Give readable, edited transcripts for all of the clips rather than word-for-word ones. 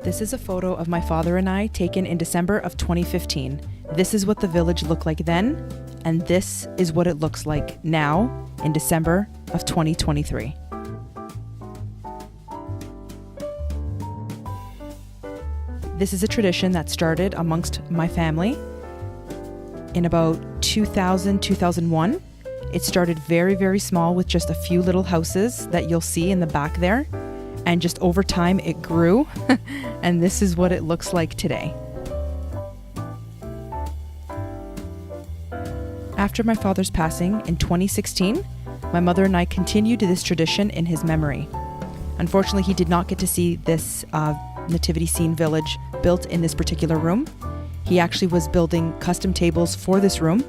This is a photo of my father and I taken in December of 2015. This is what the village looked like then, and this is what it looks like now in December of 2023. This is a tradition that started amongst my family in about 2000, 2001. It started very, very small with just a few little houses that you'll see in the back there. And just over time it grew and this is what it looks like today. After my father's passing in 2016, my mother and I continued this tradition in his memory. Unfortunately, he did not get to see this nativity scene village built in this particular room. He actually was building custom tables for this room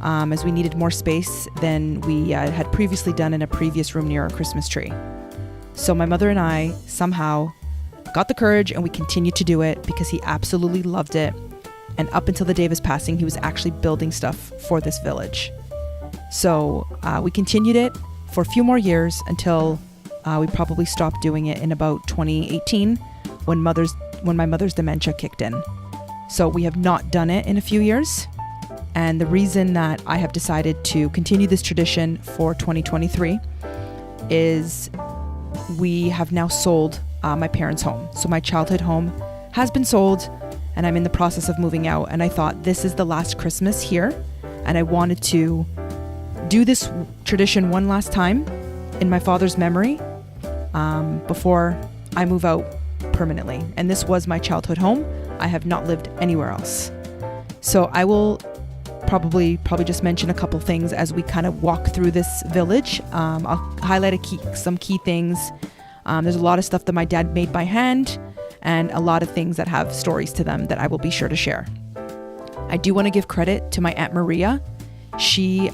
as we needed more space than we had previously done in a previous room near our Christmas tree. So my mother and I somehow got the courage and we continued to do it because he absolutely loved it. And up until the day of his passing, he was actually building stuff for this village. So we continued it for a few more years until we probably stopped doing it in about 2018 when my mother's dementia kicked in. So we have not done it in a few years. And the reason that I have decided to continue this tradition for 2023 is we have now sold my parents' home. So my childhood home has been sold and I'm in the process of moving out. And I thought this is the last Christmas here. And I wanted to do this tradition one last time in my father's memory before I move out permanently. And this was my childhood home. I have not lived anywhere else. So I will probably just mention a couple things as we kind of walk through this village. I'll highlight some key things. There's a lot of stuff that my dad made by hand and a lot of things that have stories to them that I will be sure to share. I do want to give credit to my Aunt Maria. She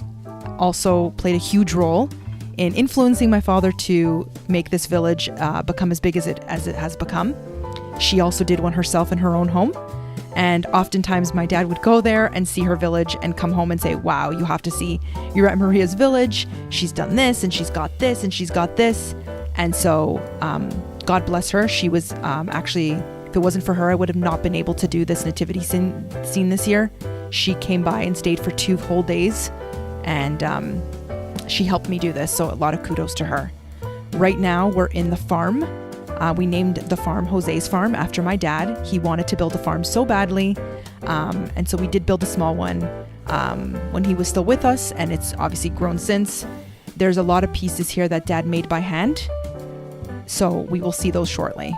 also played a huge role in influencing my father to make this village become as big as it has become. She also did one herself in her own home. And oftentimes my dad would go there and see her village and come home and say, wow, you have to see your Aunt Maria's village. She's done this and she's got this and she's got this. And so God bless her. She was actually, if it wasn't for her, I would have not been able to do this nativity scene this year. She came by and stayed for 2 whole days and she helped me do this. So a lot of kudos to her. Right now we're in the farm. We named the farm Jose's Farm after my dad. He wanted to build a farm so badly. And so we did build a small one when he was still with us, and it's obviously grown since. There's a lot of pieces here that dad made by hand. So we will see those shortly.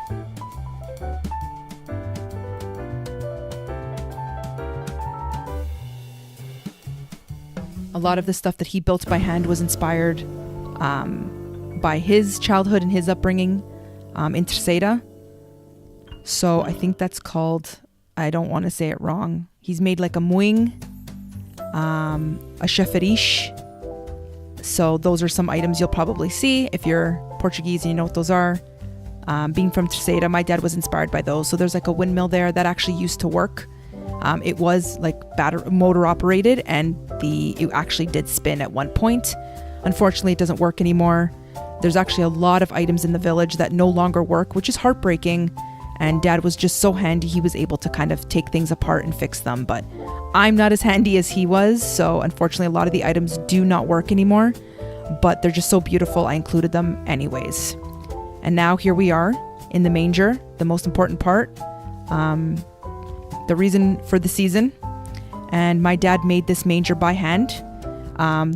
A lot of the stuff that he built by hand was inspired by his childhood and his upbringing. In Terceira. So I think that's called, I don't want to say it wrong. He's made like a moinho, a chafariz. So those are some items you'll probably see if you're Portuguese and you know what those are. Being from Terceira, my dad was inspired by those. So there's like a windmill there that actually used to work. It was like motor operated and it actually did spin at one point. Unfortunately, it doesn't work anymore. There's actually a lot of items in the village that no longer work, which is heartbreaking. And dad was just so handy. He was able to kind of take things apart and fix them. But I'm not as handy as he was. So unfortunately, a lot of the items do not work anymore. But they're just so beautiful. I included them anyways. And now here we are in the manger, the most important part. The reason for the season. And my dad made this manger by hand.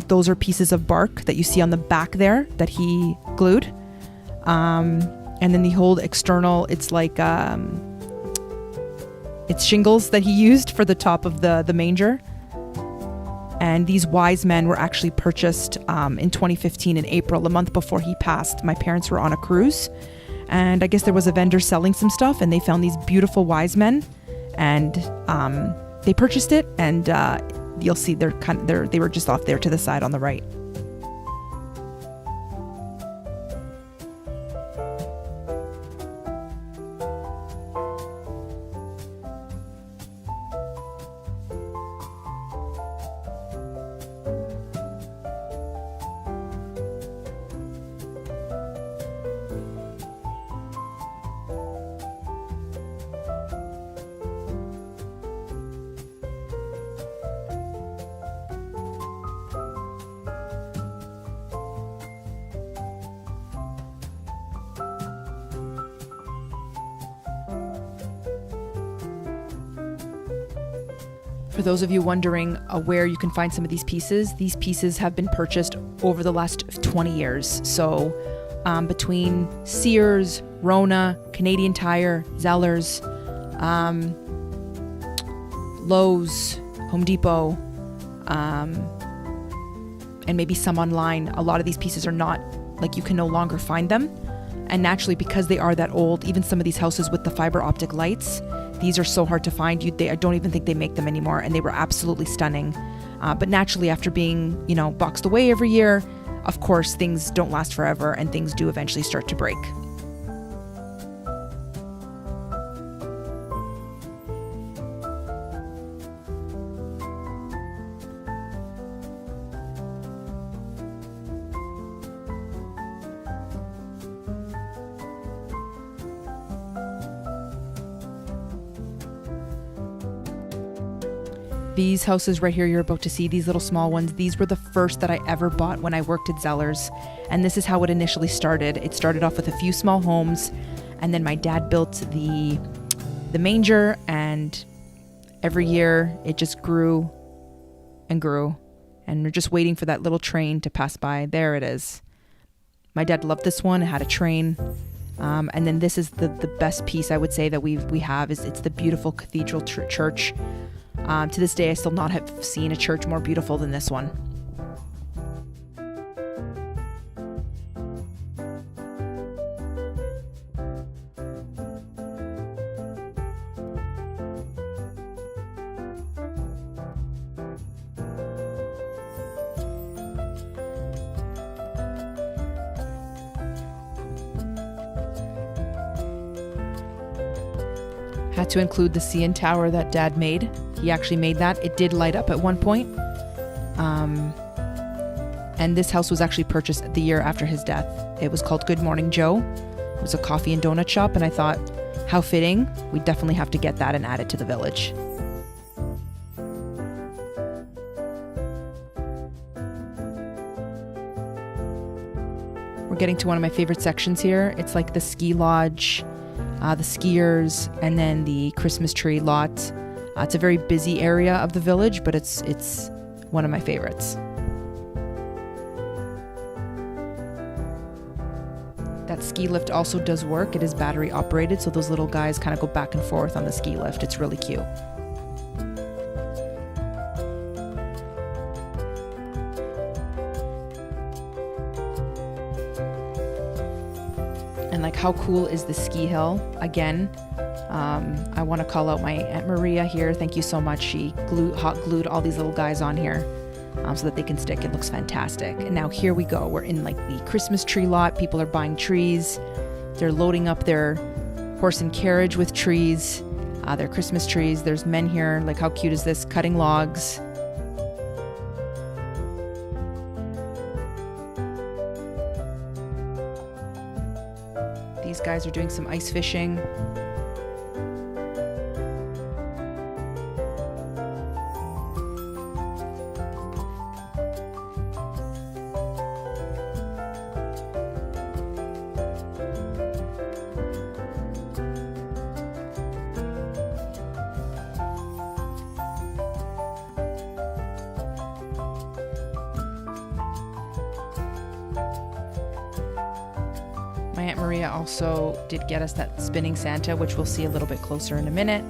Those are pieces of bark that you see on the back there that he glued. And then the whole external, it's like, it's shingles that he used for the top of the manger. And these wise men were actually purchased in 2015 in April, a month before he passed. My parents were on a cruise and I guess there was a vendor selling some stuff and they found these beautiful wise men and they purchased it and you'll see they were just off there to the side on the right. For those of you wondering where you can find some of these pieces have been purchased over the last 20 years. So between Sears, Rona, Canadian Tire, Zellers, Lowe's, Home Depot, and maybe some online, a lot of these pieces are not, like, you can no longer find them. And naturally, because they are that old, even some of these houses with the fiber optic lights, these are so hard to find. I don't even think they make them anymore, and they were absolutely stunning. But naturally, after being, boxed away every year, of course, things don't last forever, and things do eventually start to break. These houses right here you're about to see, these little small ones, these were the first that I ever bought when I worked at Zellers. And this is how it initially started. It started off with a few small homes, and then my dad built the manger, and every year it just grew and grew. And we're just waiting for that little train to pass by. There it is. My dad loved this one. It had a train. And then this is the best piece I would say that we have. It's the beautiful cathedral church. To this day, I still not have seen a church more beautiful than this one. Had to include the CN Tower that Dad made. He actually made that. It did light up at one point. And this house was actually purchased the year after his death. It was called Good Morning Joe. It was a coffee and donut shop, and I thought, how fitting. We definitely have to get that and add it to the village. We're getting to one of my favorite sections here. It's like the ski lodge, the skiers, and then the Christmas tree lot. It's a very busy area of the village, but it's one of my favorites. That ski lift also does work. It is battery operated, so those little guys kind of go back and forth on the ski lift. It's really cute. And like, how cool is the ski hill? Again, I want to call out my Aunt Maria here. Thank you so much. She hot glued all these little guys on here so that they can stick. It looks fantastic. And now here we go. We're in like the Christmas tree lot. People are buying trees. They're loading up their horse and carriage with trees, their Christmas trees. There's men here. Like, how cute is this? Cutting logs. These guys are doing some ice fishing. My Aunt Maria also did get us that spinning Santa, which we'll see a little bit closer in a minute.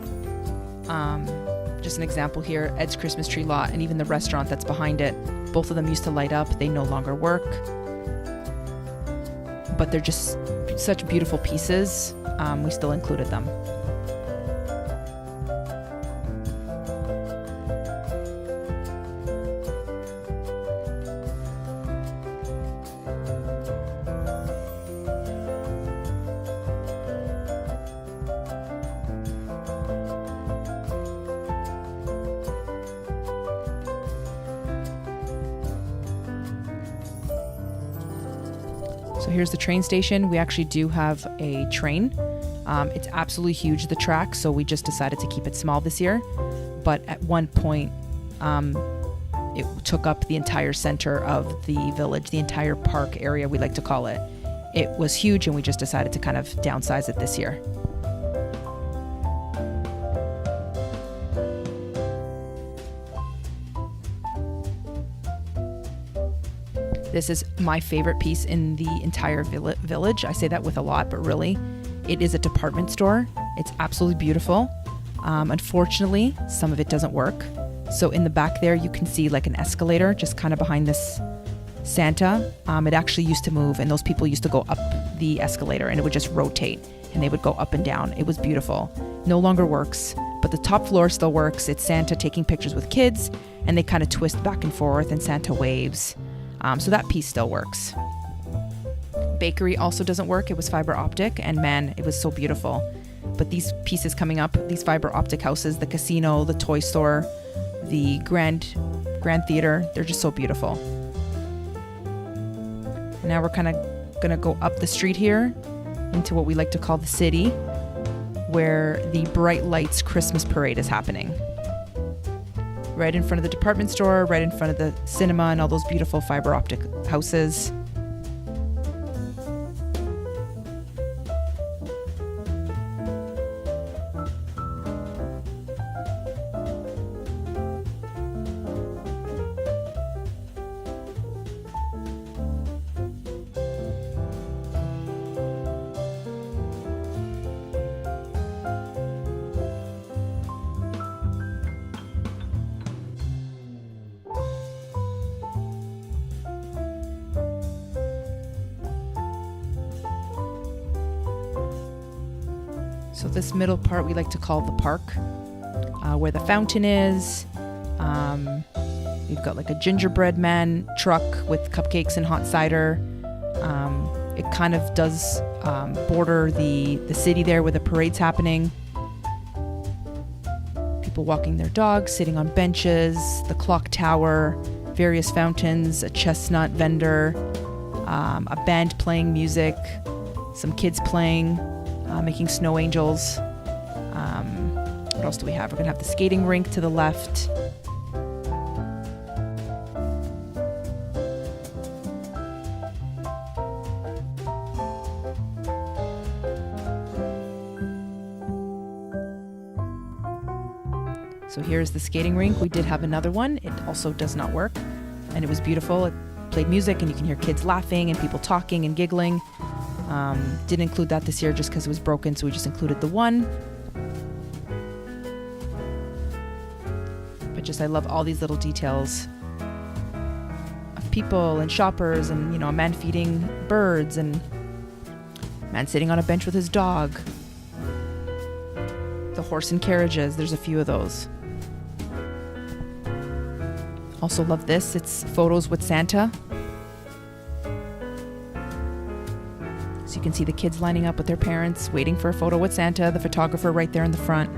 Just an example here, Ed's Christmas Tree Lot, and even the restaurant that's behind it. Both of them used to light up. They no longer work. But they're just such beautiful pieces. We still included them. So here's the train station. We actually do have a train. It's absolutely huge, the track, so we just decided to keep it small this year. But at one point, it took up the entire center of the village, the entire park area, we like to call it. It was huge, and we just decided to kind of downsize it this year. This is my favorite piece in the entire village. I say that with a lot, but really, it is a department store. It's absolutely beautiful. Unfortunately, some of it doesn't work. So in the back there, you can see like an escalator just kind of behind this Santa. It actually used to move, and those people used to go up the escalator, and it would just rotate, and they would go up and down. It was beautiful. No longer works, but the top floor still works. It's Santa taking pictures with kids, and they kind of twist back and forth, and Santa waves. So that piece still works. Bakery also doesn't work. It was fiber optic, and man, it was so beautiful. But these pieces coming up, these fiber optic houses, the casino, the toy store, the Grand Theater, they're just so beautiful. Now we're kind of going to go up the street here into what we like to call the city, where the Bright Lights Christmas Parade is happening. Right in front of the department store, right in front of the cinema and all those beautiful fiber optic houses. So this middle part we like to call the park, where the fountain is. We've got like a gingerbread man truck with cupcakes and hot cider. It kind of does border the city there where the parade's happening. People walking their dogs, sitting on benches, the clock tower, various fountains, a chestnut vendor, a band playing music, some kids playing, making snow angels. What else do we have? We're gonna have the skating rink to the left. So here's the skating rink. We did have another one. It also does not work, and it was beautiful. It played music, and you can hear kids laughing and people talking and giggling. Didn't include that this year just because it was broken, so we just included the one. But just I love all these little details of people and shoppers, and a man feeding birds, and a man sitting on a bench with his dog. The horse and carriages, there's a few of those. Also love this, it's photos with Santa. So you can see the kids lining up with their parents, waiting for a photo with Santa, the photographer right there in the front.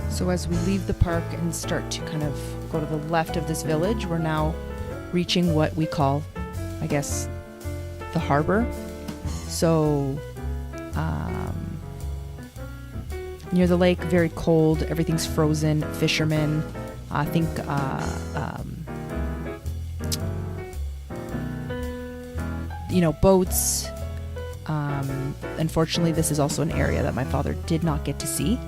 So as we leave the park and start to kind of go to the left of this village, we're now reaching what we call, I guess, the harbor. So near the lake, very cold, everything's frozen, fishermen, I think boats. Unfortunately, this is also an area that my father did not get to see.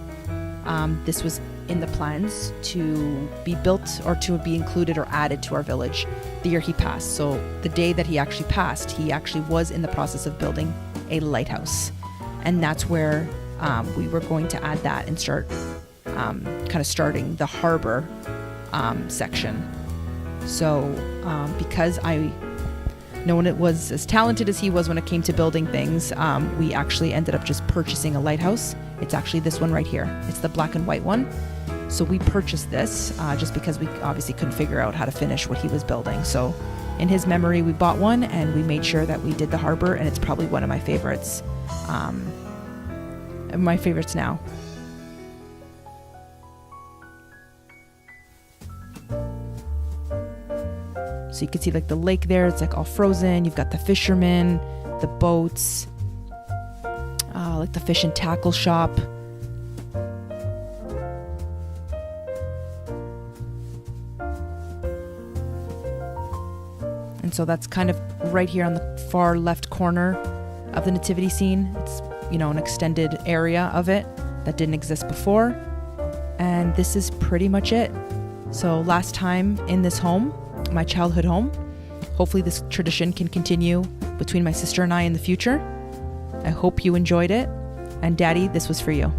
This was in the plans to be built or to be included or added to our village the year he passed. So the day that he actually passed, he actually was in the process of building a lighthouse. And that's where we were going to add that and start kind of starting the harbor section. So because I no one was as talented as he was when it came to building things. We actually ended up just purchasing a lighthouse. It's actually this one right here. It's the black and white one. So we purchased this just because we obviously couldn't figure out how to finish what he was building. So in his memory, we bought one and we made sure that we did the harbor, and it's probably one of my favorites. My favorites now. So you can see like the lake there, it's like all frozen. You've got the fishermen, the boats, like the fish and tackle shop. And so that's kind of right here on the far left corner of the nativity scene. It's, an extended area of it that didn't exist before. And this is pretty much it. So last time in this home, my childhood home. Hopefully this tradition can continue between my sister and I in the future. I hope you enjoyed it. And Daddy, this was for you.